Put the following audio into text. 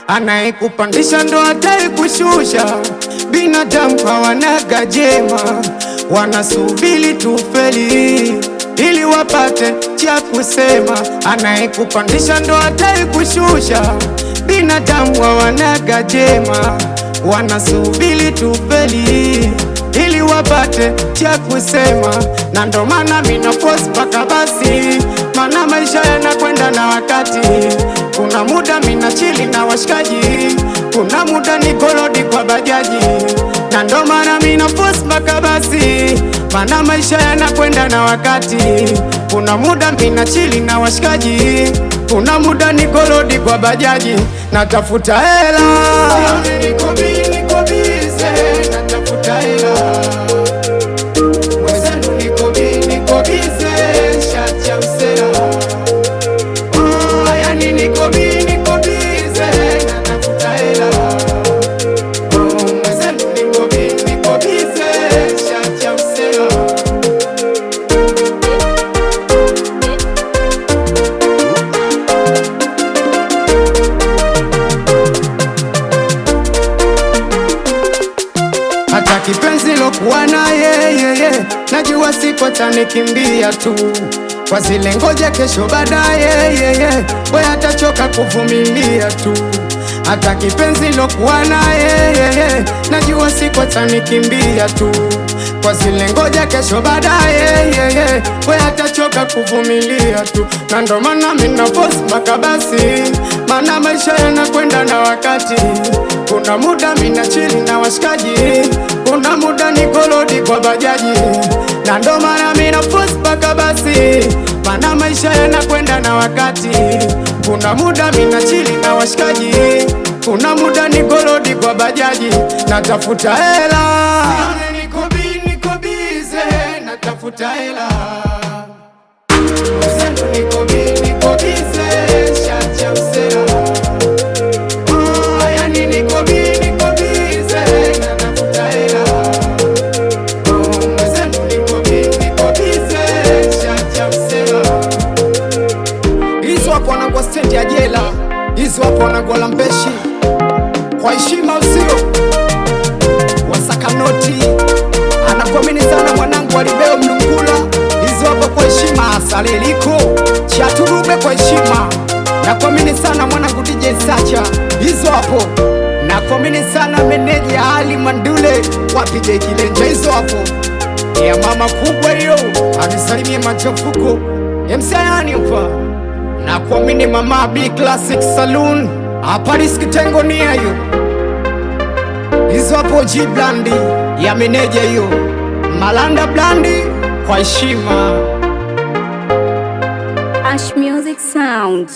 Anayekupandisha ndo atayekushusha. Binadamu hawanaga jema, wanasubiri tufeli ili wapate cha kusema. Anayekupandisha ndo atayekushusha. Binadamu hawanaga jema, wanasubiri tufeli ili wapate cha kusema. Na ndo maana mina force paka basi, maana maisha yanakwenda na wakati. Kuna muda mina chili na washikaji, kuna muda niko lodi kwa bajaji. Na ndo maana mina force paka basi, maana maisha yanakwenda na wakati. Kuna muda mina chili na washikaji, kuna muda niko lodi kwa bajaji. Natafuta hela, niko bize, natafuta hela. Wezenu niko bize, shati ya usela. Yani niko bize, natafuta hela. Wezenu niko bize, shati ya usela. Hata kipenzi lokuwa na yeye, najua siku atanikimbia tu. Kwa zile ngoja kesho baadaye, we atachoka kuvumilia tu. Hata kipenzi lokuwa na yeye, najua siku atanikimbia tu. Kwa zile ngoja kesho baadaye, we atachoka kuvumilia tu. Na ndo maana mina force mpaka basi, maana maisha yanakwenda na wakati. Kuna muda mina chili na washikaji, kuna muda niko lodi kwa bajaji. Na ndo maana mina force mpaka basi, maana maisha yanakwenda na wakati. Kuna muda mina chili na washikaji, kuna muda niko lodi kwa bajaji. Natafuta hela, niko bize, natafuta hela. Wezenu niko bize, shati ya usela. Yani niko bize, natafuta hela. Wezenu niko bize, shati ya usela. Hizo hapo wanangwa stendi ya jela, hizo hapo wanangwa la Mbeshi. Kwa heshima usio wasaka noti, anakuamini sana mwanangu alibeo Mlungula. Hizo hapo kwa heshima Saleliko Chaturube, kwa heshima nakuamini sana mwanangu DJ Sacha. Hizo hapo nakuamini sana meneja Ali Mandule, wapige Kilenja. Hizo hapo ya mama kubwa hiyo, anisalimie machafuko MCAni hapa. Nakuamini mama B Classic Saloon hapa Kitengo nia hiyo. Hizo hapo G Blandi ya meneja hiyo Malanda Blandi, kwa heshima Ash Music Sound.